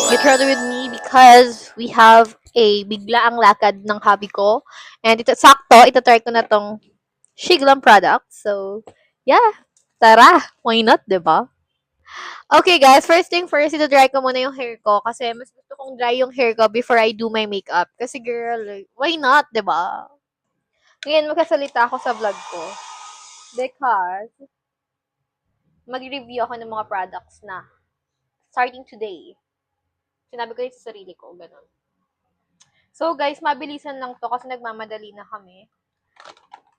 get ready with me because we have a biglaang lakad ng hobby ko. And ito, sakto, itatry ko na tong Shiglam product. So, yeah, tara, why not, diba? Okay guys, first thing first, ito-dry ko muna yung hair ko kasi mas gusto kong dry yung hair ko before I do my makeup. Kasi girl, like, why not, diba? Ngayon, magkasalita ako sa vlog ko because mag-review ako ng mga products na starting today. Sinabi ko yun sa sarili ko, ganun. So guys, mabilisan lang to kasi nagmamadali na kami.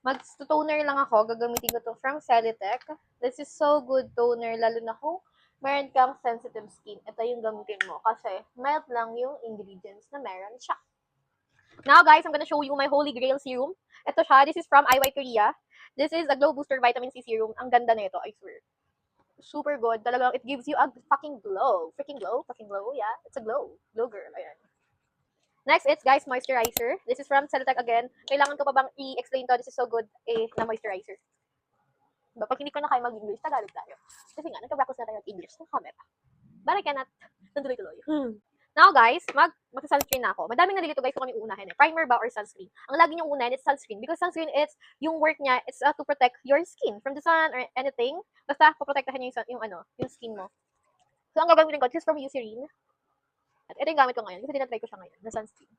Mag-toner lang ako. Gagamitin ko to from Celitech. This is so good toner, lalo na kung meron kang sensitive skin. Ito yung gamitin mo kasi mild lang yung ingredients na meron siya. Now guys, I'm gonna show you my Holy Grail serum. Ito siya. This is from IY Korea. This is a Glow Booster Vitamin C Serum. Ang ganda na ito, I swear. Super good. Talagang it gives you a fucking glow. Freaking glow. Fucking glow. Yeah, it's a glow. Glow girl. Ayan. Next, it's guys, moisturizer. This is from Celitech again. Kailangan ko pa bang i-explain to? This is so good na moisturizer. Diba? Pag hindi ko na kayo mag-English, Tagalog tayo. Kasi nga, nagka-practice na tayo ng English sa camera. But I cannot. Nanduloy-tuloy. Now guys, mag-sunscreen na ako. Madaming nalilito guys kung kami uunahin. Primer ba or sunscreen? Ang lagi niyong unahin is sunscreen. Because sunscreen, it's, yung work niya, it's to protect your skin from the sun or anything. Basta, poprotektahan niya yung skin mo. So, ang gagawin ko, this is from Eucerin. At ito yung gamit ko ngayon kasi tinatry ko siya ngayon na sunscreen.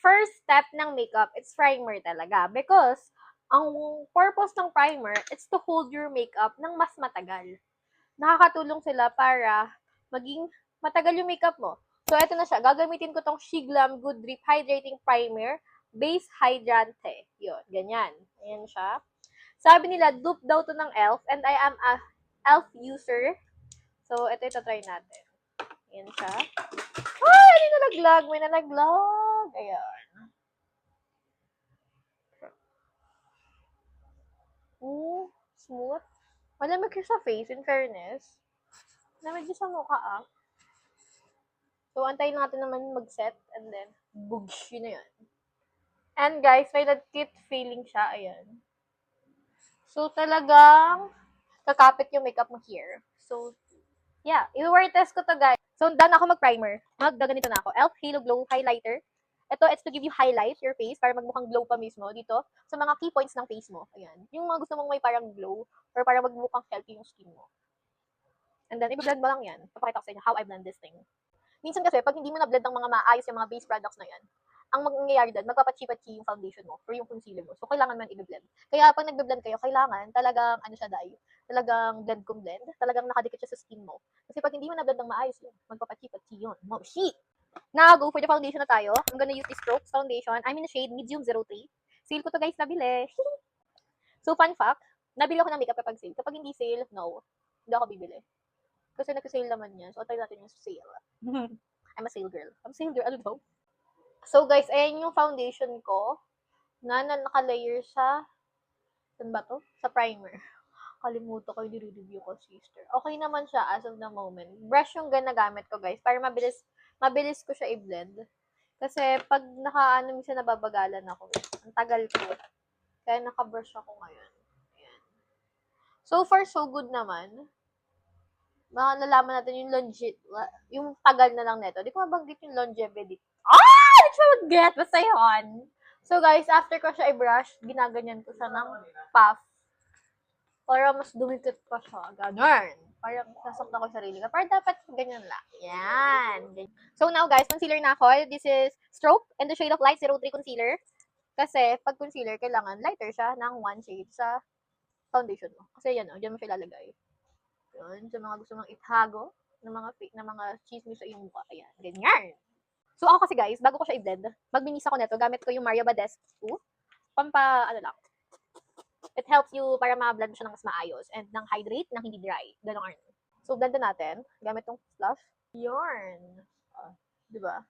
First step ng makeup, it's primer talaga. Because, ang purpose ng primer, it's to hold your makeup ng mas matagal. Nakakatulong sila para maging matagal yung makeup mo. So, ito na siya. Gagamitin ko tong Shiglam Good Drip Hydrating Primer Base Hydrante. Yun, ganyan. Ayan siya. Sabi nila, dupe daw to ng e.l.f. and I am a e.l.f. user. So, ito try natin. Ayan siya. Ay, ano nalaglag? May nalaglag. Ayan. Smooth. Malamig siya sa face, in fairness. Malamig siya sa mukha, ah. So, antayin natin naman mag-set and then, boosh, yun na yun. And guys, may nag-tint feeling siya, ayan. So, talagang kakapit yung makeup mo here. So, yeah. I-wear test ko to, guys. So, done ako mag-primer. Magdaganito na ako. e.l.f. Halo Glow Highlighter. Ito, it's to give you highlight your face para magmukhang glow pa mismo dito sa mga key points ng face mo. Ayan. Yung mga gusto mong may parang glow or parang magmukhang healthy yung skin mo. And then, i-blend mo lang yan. Papakita ko sa inyo how I blend this thing. Minsan kasi, pag hindi mo na-blend ng mga maayos yung mga base products na yan, ang mangyayari doon, magpapachi-pachi yung foundation mo or yung concealer mo. So, kailangan man i-blend. Kaya, pag nag-blend kayo, kailangan talagang, ano siya dahil, talagang blend kung blend, talagang nakadikit siya sa skin mo. Kasi pag hindi mo na-blend ng maayos yun, magpapachi-pachi yun. Oh, shit! Now, go for the foundation na tayo. I'm gonna use this Strokes foundation. I'm in the shade Medium 03. Sale ko to guys, nabili. So, fun fact, nabili ako ng makeup kapag sale. Kapag hindi sale, no. Hindi ako bibili. Kasi nag-sale naman yan. So, tayo natin yung sale. I'm a sale girl. I'm a sale girl. Ano daw? So, guys, ayan yung foundation ko na naka-layer sa saan ba to? Sa primer. Kalimutan ko yung nire-review ko, sister. Okay naman siya as of the moment. Brush yung ginagamit ko, guys, para mabilis ko siya i-blend. Kasi pag minsan nababagalan ako. Ang tagal ko. Kaya naka-brush ako ngayon. Ayan. So far, so good naman. Malalaman natin yung tagal na lang neto. Di ko mabanggit yung longevity. Di ko mag-get. Basta yun. So guys, after ko siya i-brush, ginaganyan ko siya ng puff. Para mas dumikit pa siya. Ganon. Parang sasaktan ko yung sarili ko. Pero dapat ganyan lang. Yan. So now guys, concealer na ako. This is Stroke in the shade of Light 03 Concealer. Kasi pag concealer, kailangan lighter siya ng one shade sa foundation mo. Kasi yan o, dyan mo siya ilalagay. Yun, sa mga gusto mong itago ng mga fake na mga chismis sa iyong mukha. Ayan, ganyan. So ako kasi guys, bago ko siya i-blend, magbinis ako neto, gamit ko yung Mario Badescu. Lang. It helps you para ma-blend siya ng mas maayos and ng hydrate, ng hindi dry. Ganon. So, blend natin. Gamit tong fluff. Yarn. Diba?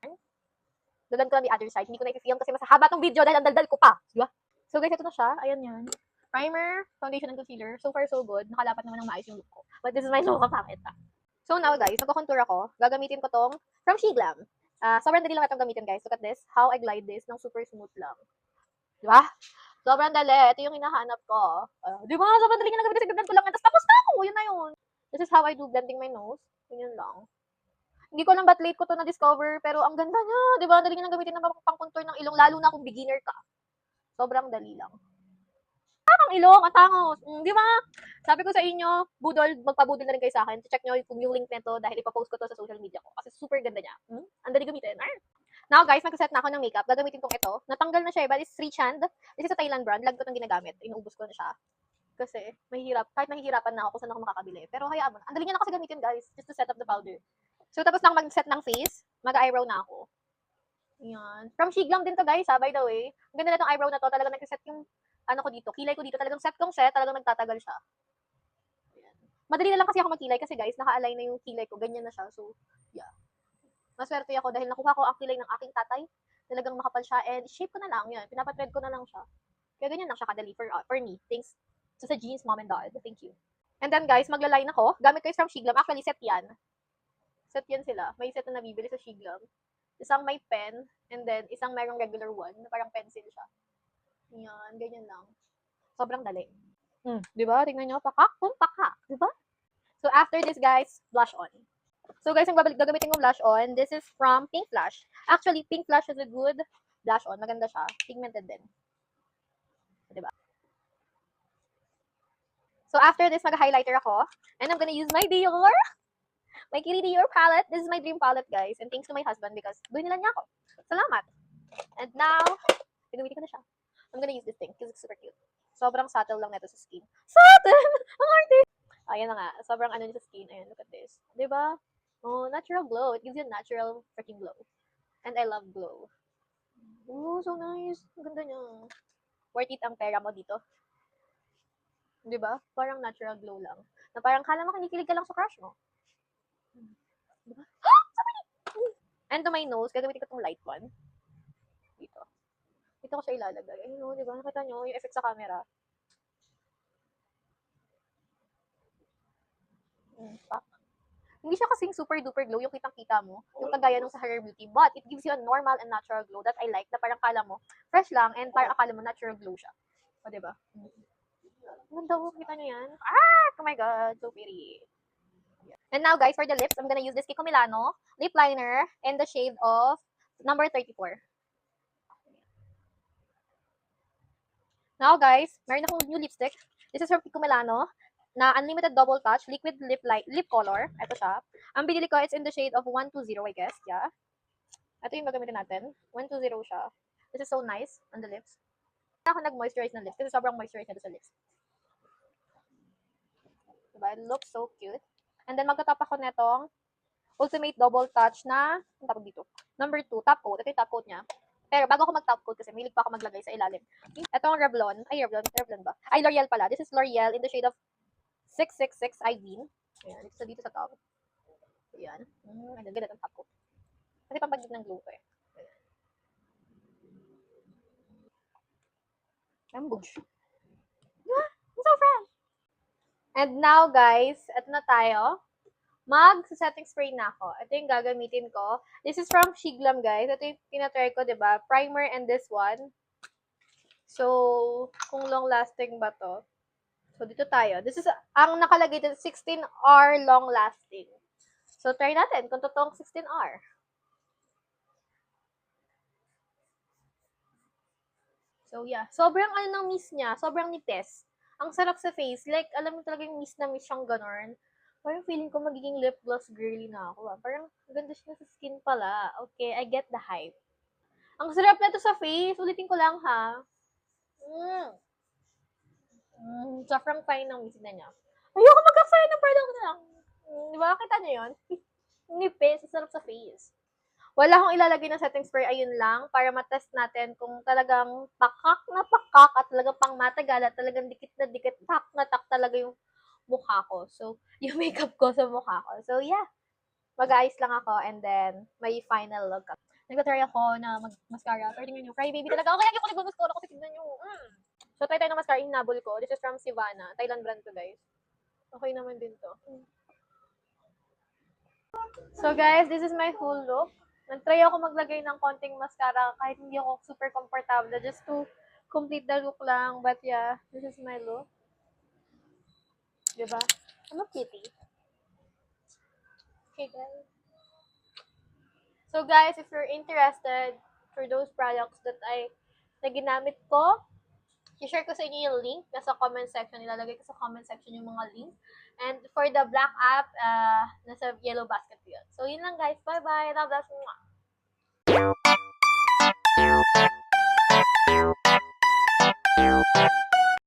Blend ko lang the other side. Hindi ko na-i-film kasi mas haba tong video dahil ang daldal ko pa. Diba? So guys, ito na siya. Ayan yan. Primer, foundation, and concealer. So far, so good. Nakalapat naman ng maayos yung look ko. But this is my look of pangit. So now, guys, magko-contour ako. Gagamitin ko tong from Shiglam. Sobrang dali lang itong gamitin, guys. Look at this. How I glide this ng super smooth lang. Diba? Sobrang dali. Ito yung hinahanap ko. Diba? Sobrang dali nga nagamitin. Blend ko lang. Tapos tapos na ako. Yun na yun. This is how I do blending my nose. Yun lang. Hindi ko alam ba't late ko to na-discover, pero ang ganda niya, di ba? Dali niya nang gamitin ng pang-contour ng ilong, lalo na kung beginner ka. Sobrang dali lang. Ang ilong, ang tangos. Di ba? Sabi ko sa inyo, budol, magpabudol na rin kayo sa akin. Check nyo kung yung link nito dahil ipapost ko to sa social media ko. Kasi super ganda niya. Ang dali gamitin. Now guys, nag-set na ako ng makeup. Gagamitin kong ito. Natanggal na siya, but it's Richand. This is a Thailand brand. Lag ko itong ginagamit. Inuubos ko na siya. Kasi kahit mahihirapan na ako kung saan ako makakabili. Pero hayaan mo na. Ang dali niya na kasi gamitin guys, just to set up the powder. So tapos na ako mag-set ng face, mag-eyebrow na ako. Yan. From Shiglam din to guys ha, by the way. Ang ganda na itong eyebrow na to. Talagang nag-set yung ano ko dito, kilay ko dito. Talagang set kong set, talagang nagtatagal siya. Ayan. Madali na lang kasi ako magkilay kasi guys, naka-align na yung kilay ko. Ganyan na siya. So, yeah. Maswerte ako dahil nakuha ko ang kilay ng aking tatay. Talagang makapal siya and shape ko na lang. Yan. Pinapatread ko na lang siya. Kaya ganyan lang siya kadali for me. Thanks to sa jeans, mom and dad. Thank you. And then guys, magla-line ako. Gamit ko is from Shiglam. Actually, set yan. Set yan sila. May set na nabibili sa Shiglam. Isang may pen, and then isang mayroong regular one, na parang pencil siya. Yan, ganyan lang. Sobrang dali. Di ba? Tingnan nyo, pakak, pakak. Di ba? So, after this, guys, blush on. So, guys, yung gagamitin kong blush on, this is from Pink Flash. Actually, Pink Flash is a good blush on. Maganda siya. Pigmented din. Di ba? So, after this, mag-highlighter ako. And I'm gonna use my Dior. My Kitty Dior palette. This is my dream palette, guys. And thanks to my husband because binilan niya ako. Salamat. And now, gagamitin ko na siya. I'm gonna use this thing because it's super cute. Sobrang subtle lang nito sa skin. Subtle! Ang arte! Ayan na nga. Sobrang ano sa skin. Ayan, look at this. Diba? Oh, natural glow. It gives you a natural freaking glow. And I love glow. Oh, so nice. Ang ganda niya. Worth it ang pera mo dito. Diba? Parang natural glow lang. Na parang kala mo kinikilig ka lang sa crush mo. Diba? And to my nose, gagamitin ko itong light one. Dito. Dito ko siya ilalagay. Ayun o, diba? Nakita nyo yung effect sa camera. Pak. Hindi siya kasing super duper glow yung kitang-kita mo. Yung kagaya nung sa Hair Beauty. But it gives you a normal and natural glow that I like. Na parang kala mo, fresh lang and parang akala mo natural glow siya. O, diba? Ganda mo, kita nyo yan? Oh my god, so pretty. And now guys, for the lips, I'm gonna use this Kiko Milano lip liner in the shade of number 34. Now guys, meron akong new lipstick. This is from Kiko Milano na unlimited double touch liquid lip color. Ito siya. Ang binili ko, it's in the shade of 120, I guess. Yeah. Ito yung gagamitin natin. 120 siya. This is so nice on the lips. Ako nag-moisturize ng lips kasi sobrang moisturize na sa lips. Diba? It looks so cute. And then magtatap ako netong ultimate double touch na, ang tawag dito, number 2, top coat. Ito yung top coat niya. Pero bago ako mag-top coat kasi milig pa ako maglagay sa ilalim. Ito ang Revlon. Ay, Revlon ba? Ay, L'Oreal pala. This is L'Oreal in the shade of 666 Ivy. Ayan, dito sa top. Ayan. And then, ganito ang top coat. Kasi pampagid ng glow ko eh. I'm bugs. Diba? I'm so fresh! And now, guys, ito na tayo. Mag-setting spray na ako. Ito yung gagamitin ko. This is from Shiglam, guys. Ito yung tinatry ko, diba? Primer and this one. So, kung long-lasting ba to? So, dito tayo. This is, ang nakalagay dito, 16R long-lasting. So, try natin kung totoong 16R. So, yeah. Sobrang ano ng mist niya. Sobrang nipis. Ang sarap sa face. Like, alam mo talaga yung mist na mist siyang ganon. Parang feeling ko magiging lip gloss girly na ako. Parang ganda siya sa skin pala. Okay, I get the hype. Ang sarap na to sa face. Ulitin ko lang ha. Sobrang fine ng mist na niya. Ayoko magka-fine ng product na lang. Di ba? Kita niyo yun? Nipis. Sarap sa face. Wala akong ilalagay na setting spray, ayun lang, para matest natin kung talagang pakak na pakak at talagang pang matagal at talagang dikit na dikit, tak na tak talaga yung mukha ko. So, yung makeup ko sa mukha ko. So, yeah. Mag-ayos lang ako and then may final look. Nag-try ako na mag-mascara. Pero tingnan nyo, cry baby talaga ako. Kaya ako nag-mascara kasi tingnan nyo. So, try tayo ng mascara. Hinabol ko. This is from Sivana. Thailand brand to, guys. Okay naman din to. So, guys, this is my full look. Nag-try ako maglagay ng konting mascara kahit hindi ako super comfortable just to complete the look lang. But yeah, this is my look. Diba? I'm a kitty. Okay, guys. So guys, if you're interested for those products na ginamit ko, i-share ko sa inyo yung link nasa comment section. Ilalagay ko sa comment section yung mga link. And for the black app, nasa yellow basket yun. So, yun lang guys. Bye-bye. Love, bless.